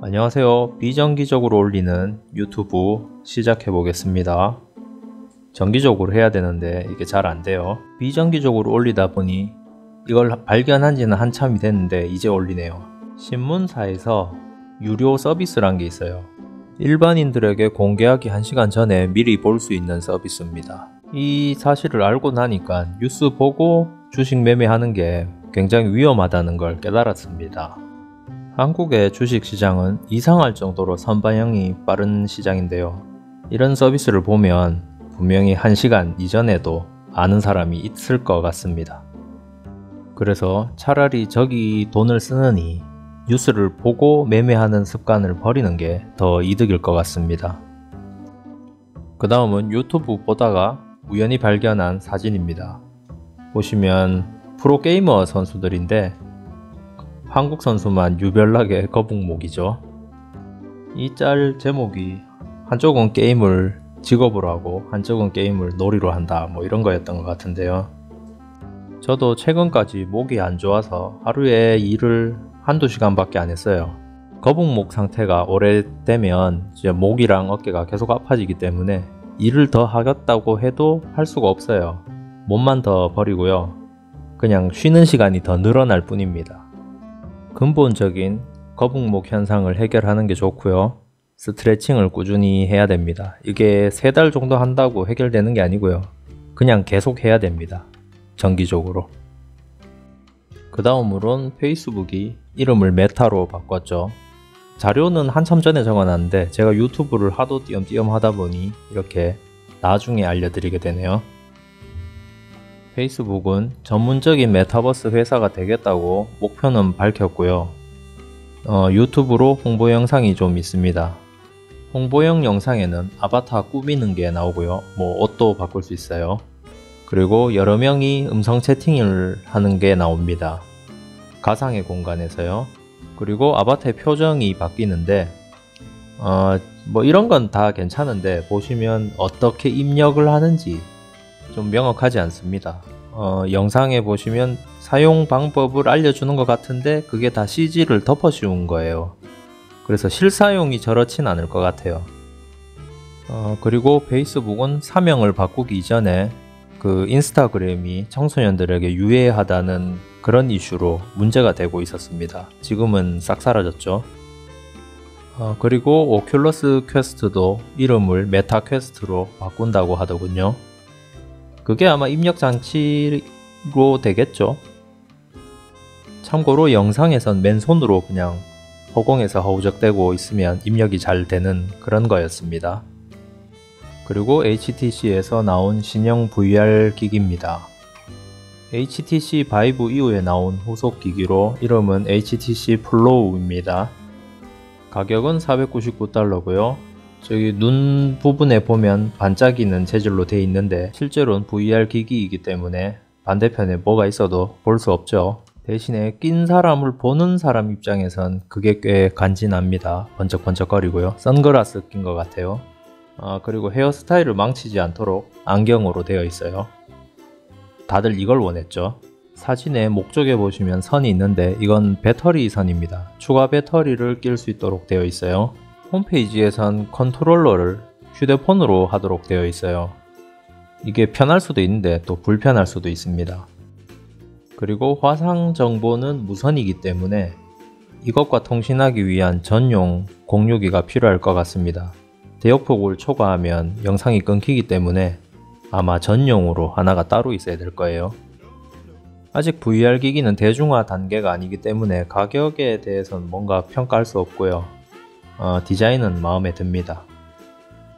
안녕하세요. 비정기적으로 올리는 유튜브 시작해 보겠습니다. 정기적으로 해야 되는데 이게 잘 안 돼요. 비정기적으로 올리다 보니 이걸 발견한 지는 한참이 됐는데 이제 올리네요. 신문사에서 유료 서비스란 게 있어요. 일반인들에게 공개하기 1시간 전에 미리 볼 수 있는 서비스입니다. 이 사실을 알고 나니까 뉴스 보고 주식 매매하는 게 굉장히 위험하다는 걸 깨달았습니다. 한국의 주식시장은 이상할 정도로 선반영이 빠른 시장인데요. 이런 서비스를 보면 분명히 1시간 이전에도 아는 사람이 있을 것 같습니다. 그래서 차라리 저기 돈을 쓰느니 뉴스를 보고 매매하는 습관을 버리는 게 더 이득일 것 같습니다. 그 다음은 유튜브 보다가 우연히 발견한 사진입니다. 보시면 프로게이머 선수들인데 한국 선수만 유별나게 거북목이죠. 이 짤 제목이 한쪽은 게임을 직업으로 하고 한쪽은 게임을 놀이로 한다 뭐 이런 거였던 것 같은데요. 저도 최근까지 목이 안 좋아서 하루에 일을 한두 시간밖에 안 했어요. 거북목 상태가 오래되면 이제 목이랑 어깨가 계속 아파지기 때문에 일을 더 하겠다고 해도 할 수가 없어요. 몸만 더 버리고요. 그냥 쉬는 시간이 더 늘어날 뿐입니다. 근본적인 거북목 현상을 해결하는 게 좋고요. 스트레칭을 꾸준히 해야 됩니다. 이게 3달 정도 한다고 해결되는 게 아니고요. 그냥 계속 해야 됩니다. 정기적으로. 그 다음으론 페이스북이 이름을 메타로 바꿨죠. 자료는 한참 전에 적어놨는데 제가 유튜브를 하도 띄엄띄엄 하다 보니 이렇게 나중에 알려드리게 되네요. 페이스북은 전문적인 메타버스 회사가 되겠다고 목표는 밝혔고요. 유튜브로 홍보 영상이 좀 있습니다. 홍보용 영상에는 아바타 꾸미는 게 나오고요. 뭐 옷도 바꿀 수 있어요. 그리고 여러 명이 음성 채팅을 하는 게 나옵니다. 가상의 공간에서요. 그리고 아바타의 표정이 바뀌는데 뭐 이런 건 다 괜찮은데 보시면 어떻게 입력을 하는지 좀 명확하지 않습니다. 영상에 보시면 사용 방법을 알려주는 것 같은데 그게 다 CG를 덮어 씌운 거예요. 그래서 실사용이 저렇진 않을 것 같아요. 그리고 페이스북은 사명을 바꾸기 이전에 그 인스타그램이 청소년들에게 유해하다는 그런 이슈로 문제가 되고 있었습니다. 지금은 싹 사라졌죠. 그리고 오큘러스 퀘스트도 이름을 메타 퀘스트로 바꾼다고 하더군요. 그게 아마 입력 장치로 되겠죠. 참고로 영상에선 맨손으로 그냥 허공에서 허우적대고 있으면 입력이 잘 되는 그런 거였습니다. 그리고 HTC에서 나온 신형 VR 기기입니다. HTC 바이브 이후에 나온 후속 기기로 이름은 HTC 플로우입니다. 가격은 $499고요. 저기 눈 부분에 보면 반짝이는 재질로 되어 있는데 실제로는 VR 기기이기 때문에 반대편에 뭐가 있어도 볼 수 없죠. 대신에 낀 사람을 보는 사람 입장에선 그게 꽤 간지납니다. 번쩍번쩍거리고요. 선글라스 낀 것 같아요. 그리고 헤어스타일을 망치지 않도록 안경으로 되어 있어요. 다들 이걸 원했죠. 사진의 목쪽에 보시면 선이 있는데 이건 배터리 선입니다. 추가 배터리를 낄 수 있도록 되어 있어요. 홈페이지에선 컨트롤러를 휴대폰으로 하도록 되어 있어요. 이게 편할 수도 있는데 또 불편할 수도 있습니다. 그리고 화상 정보는 무선이기 때문에 이것과 통신하기 위한 전용 공유기가 필요할 것 같습니다. 대역폭을 초과하면 영상이 끊기기 때문에 아마 전용으로 하나가 따로 있어야 될 거예요. 아직 VR 기기는 대중화 단계가 아니기 때문에 가격에 대해서는 뭔가 평가할 수 없고요. 디자인은 마음에 듭니다.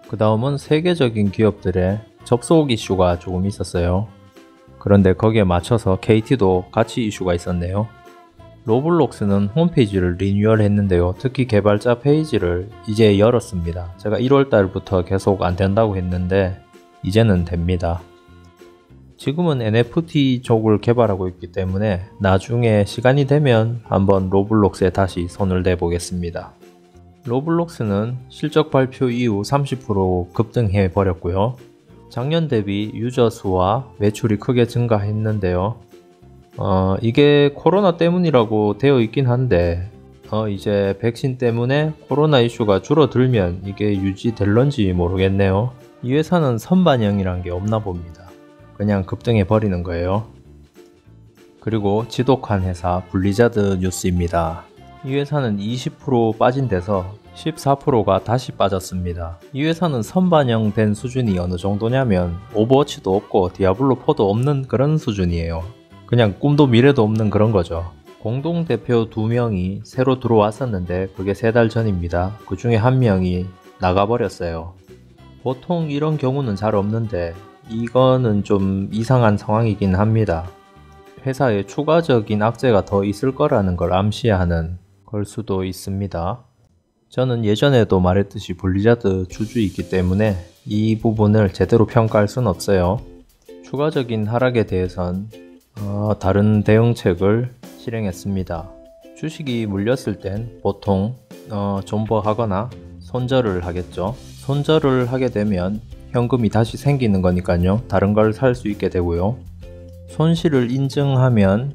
그 다음은 세계적인 기업들의 접속 이슈가 조금 있었어요. 그런데 거기에 맞춰서 KT도 같이 이슈가 있었네요. 로블록스는 홈페이지를 리뉴얼 했는데요. 특히 개발자 페이지를 이제 열었습니다. 제가 1월달부터 계속 안 된다고 했는데 이제는 됩니다. 지금은 NFT 쪽을 개발하고 있기 때문에 나중에 시간이 되면 한번 로블록스에 다시 손을 대보겠습니다. 로블록스는 실적 발표 이후 30% 급등해 버렸고요. 작년 대비 유저 수와 매출이 크게 증가했는데요. 이게 코로나 때문이라고 되어 있긴 한데 이제 백신 때문에 코로나 이슈가 줄어들면 이게 유지될런지 모르겠네요. 이 회사는 선반영이란 게 없나 봅니다. 그냥 급등해 버리는 거예요. 그리고 지독한 회사 블리자드 뉴스입니다. 이 회사는 20% 빠진 데서 14%가 다시 빠졌습니다. 이 회사는 선반영된 수준이 어느 정도냐면 오버워치도 없고 디아블로4도 없는 그런 수준이에요. 그냥 꿈도 미래도 없는 그런 거죠. 공동대표 2명이 새로 들어왔었는데 그게 3달 전입니다. 그 중에 1명이 나가버렸어요. 보통 이런 경우는 잘 없는데 이거는 좀 이상한 상황이긴 합니다. 회사에 추가적인 악재가 더 있을 거라는 걸 암시하는 걸 수도 있습니다. 저는 예전에도 말했듯이 블리자드 주주이기 때문에 이 부분을 제대로 평가할 순 없어요. 추가적인 하락에 대해선 다른 대응책을 실행했습니다. 주식이 물렸을 땐 보통 존버하거나 손절을 하겠죠. 손절을 하게 되면 현금이 다시 생기는 거니까요. 다른 걸 살 수 있게 되고요. 손실을 인증하면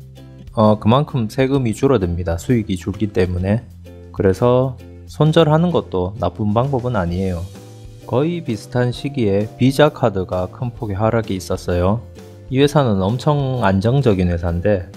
그만큼 세금이 줄어듭니다. 수익이 줄기 때문에. 그래서 손절하는 것도 나쁜 방법은 아니에요. 거의 비슷한 시기에 비자 카드가 큰 폭의 하락이 있었어요. 이 회사는 엄청 안정적인 회사인데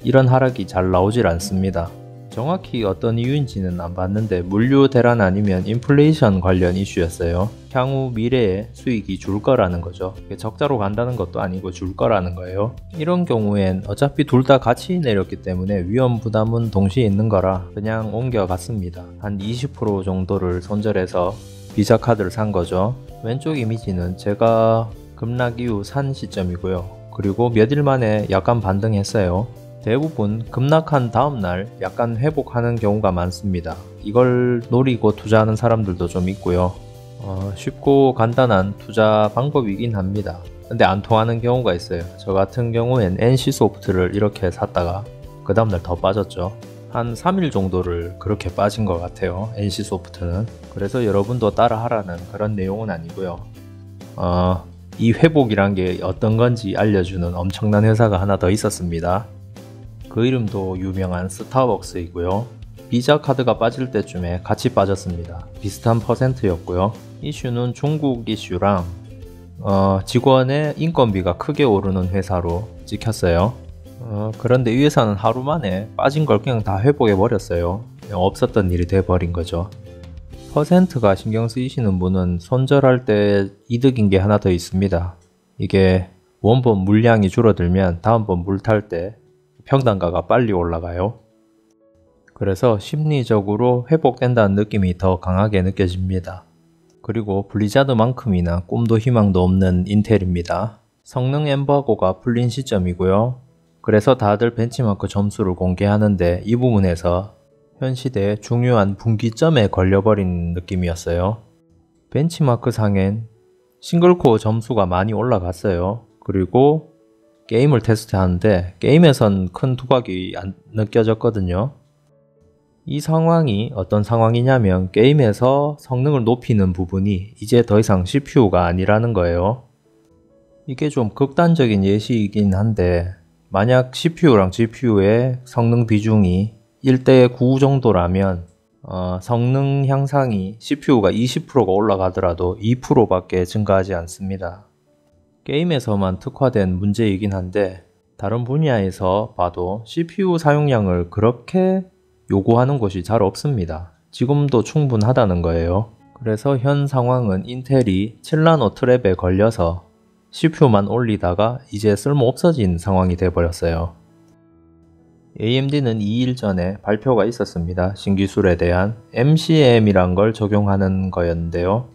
이런 하락이 잘 나오질 않습니다. 정확히 어떤 이유인지는 안 봤는데 물류 대란 아니면 인플레이션 관련 이슈였어요. 향후 미래에 수익이 줄 거라는 거죠. 적자로 간다는 것도 아니고 줄 거라는 거예요. 이런 경우엔 어차피 둘 다 같이 내렸기 때문에 위험 부담은 동시에 있는 거라 그냥 옮겨갔습니다. 한 20% 정도를 손절해서 비자 카드를 산 거죠. 왼쪽 이미지는 제가 급락 이후 산 시점이고요. 그리고 몇 일 만에 약간 반등했어요. 대부분 급락한 다음날 약간 회복하는 경우가 많습니다. 이걸 노리고 투자하는 사람들도 좀 있고요. 쉽고 간단한 투자 방법이긴 합니다. 근데 안 통하는 경우가 있어요. 저 같은 경우엔 NC소프트를 이렇게 샀다가 그 다음날 더 빠졌죠. 한 3일 정도를 그렇게 빠진 것 같아요. NC소프트는. 그래서 여러분도 따라 하라는 그런 내용은 아니고요. 이 회복이란 게 어떤 건지 알려주는 엄청난 회사가 하나 더 있었습니다. 그 이름도 유명한 스타벅스이고요. 비자 카드가 빠질 때쯤에 같이 빠졌습니다. 비슷한 퍼센트였고요. 이슈는 중국 이슈랑 직원의 인건비가 크게 오르는 회사로 찍혔어요. 그런데 이 회사는 하루 만에 빠진 걸 그냥 다 회복해 버렸어요. 없었던 일이 돼 버린 거죠. 퍼센트가 신경 쓰이시는 분은 손절할 때 이득인 게 하나 더 있습니다. 이게 원본 물량이 줄어들면 다음번 물 탈 때 평단가가 빨리 올라가요. 그래서 심리적으로 회복된다는 느낌이 더 강하게 느껴집니다. 그리고 블리자드만큼이나 꿈도 희망도 없는 인텔입니다. 성능 엠바고가 풀린 시점이고요. 그래서 다들 벤치마크 점수를 공개하는데 이 부분에서 현 시대의 중요한 분기점에 걸려버린 느낌이었어요. 벤치마크 상엔 싱글코어 점수가 많이 올라갔어요. 그리고 게임을 테스트하는데 게임에선 큰 두각이 안 느껴졌거든요. 이 상황이 어떤 상황이냐면 게임에서 성능을 높이는 부분이 이제 더 이상 CPU가 아니라는 거예요. 이게 좀 극단적인 예시이긴 한데 만약 CPU랑 GPU의 성능 비중이 1대9 정도라면 성능 향상이 CPU가 20%가 올라가더라도 2%밖에 증가하지 않습니다. 게임에서만 특화된 문제이긴 한데 다른 분야에서 봐도 CPU 사용량을 그렇게 요구하는 곳이 잘 없습니다. 지금도 충분하다는 거예요. 그래서 현 상황은 인텔이 7나노 트랩에 걸려서 CPU만 올리다가 이제 쓸모 없어진 상황이 돼버렸어요. AMD는 2일 전에 발표가 있었습니다. 신기술에 대한 MCM이란 걸 적용하는 거였는데요.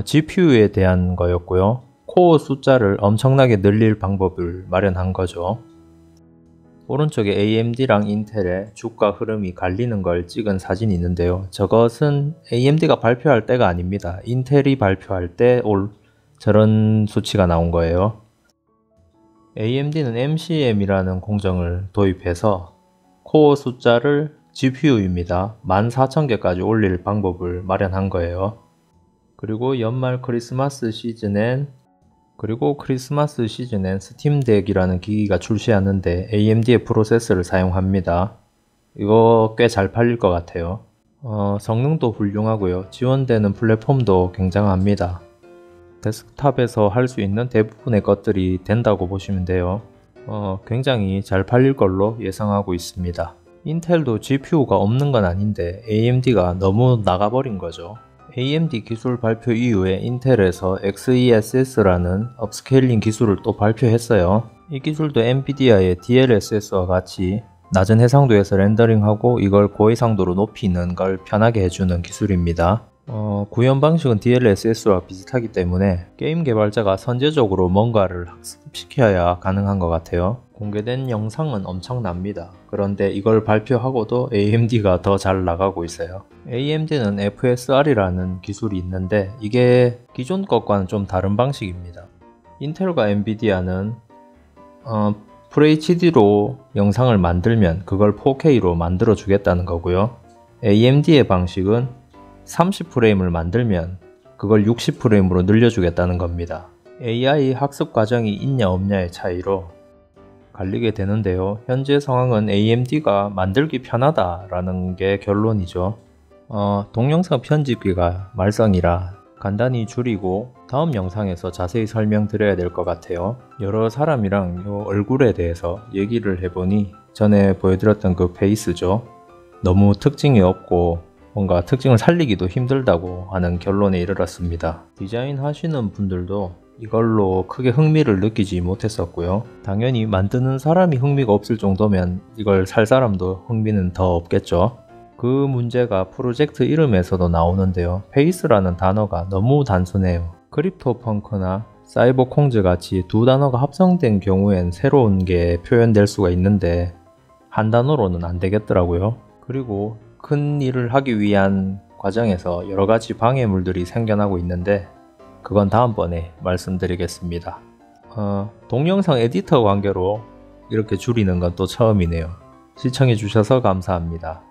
GPU에 대한 거였고요. 코어 숫자를 엄청나게 늘릴 방법을 마련한 거죠. 오른쪽에 AMD랑 인텔의 주가 흐름이 갈리는 걸 찍은 사진이 있는데요. 저것은 AMD가 발표할 때가 아닙니다. 인텔이 발표할 때 저런 수치가 나온 거예요. AMD는 MCM이라는 공정을 도입해서 코어 숫자를 GPU입니다. 14,000개까지 올릴 방법을 마련한 거예요. 그리고 연말 크리스마스 시즌엔 스팀덱이라는 기기가 출시하는데 AMD의 프로세서를 사용합니다. 이거 꽤 잘 팔릴 것 같아요. 성능도 훌륭하고요. 지원되는 플랫폼도 굉장합니다. 데스크탑에서 할 수 있는 대부분의 것들이 된다고 보시면 돼요. 굉장히 잘 팔릴 걸로 예상하고 있습니다. 인텔도 GPU가 없는 건 아닌데 AMD가 너무 나가버린 거죠. AMD 기술 발표 이후에 인텔에서 XeSS라는 업스케일링 기술을 또 발표했어요. 이 기술도 엔비디아의 DLSS와 같이 낮은 해상도에서 렌더링하고 이걸 고해상도로 높이는 걸 편하게 해주는 기술입니다. 구현 방식은 DLSS와 비슷하기 때문에 게임 개발자가 선제적으로 뭔가를 학습시켜야 가능한 것 같아요. 공개된 영상은 엄청납니다. 그런데 이걸 발표하고도 AMD가 더 잘 나가고 있어요. AMD는 FSR이라는 기술이 있는데 이게 기존 것과는 좀 다른 방식입니다. 인텔과 엔비디아는 FHD로 영상을 만들면 그걸 4K로 만들어 주겠다는 거고요. AMD의 방식은 30프레임을 만들면 그걸 60프레임으로 늘려주겠다는 겁니다. AI 학습 과정이 있냐 없냐의 차이로 갈리게 되는데요. 현재 상황은 AMD가 만들기 편하다라는 게 결론이죠. 동영상 편집기가 말썽이라 간단히 줄이고 다음 영상에서 자세히 설명드려야 될 것 같아요. 여러 사람이랑 요 얼굴에 대해서 얘기를 해보니 전에 보여드렸던 그 페이스죠. 너무 특징이 없고 뭔가 특징을 살리기도 힘들다고 하는 결론에 이르렀습니다. 디자인 하시는 분들도 이걸로 크게 흥미를 느끼지 못했었고요. 당연히 만드는 사람이 흥미가 없을 정도면 이걸 살 사람도 흥미는 더 없겠죠. 그 문제가 프로젝트 이름에서도 나오는데요. 페이스라는 단어가 너무 단순해요. 크립토펑크나 사이버콩즈 같이 두 단어가 합성된 경우엔 새로운 게 표현될 수가 있는데 한 단어로는 안 되겠더라고요. 그리고 큰 일을 하기 위한 과정에서 여러 가지 방해물들이 생겨나고 있는데 그건 다음번에 말씀드리겠습니다. 동영상 에디터 관계로 이렇게 줄이는 건 또 처음이네요. 시청해 주셔서 감사합니다.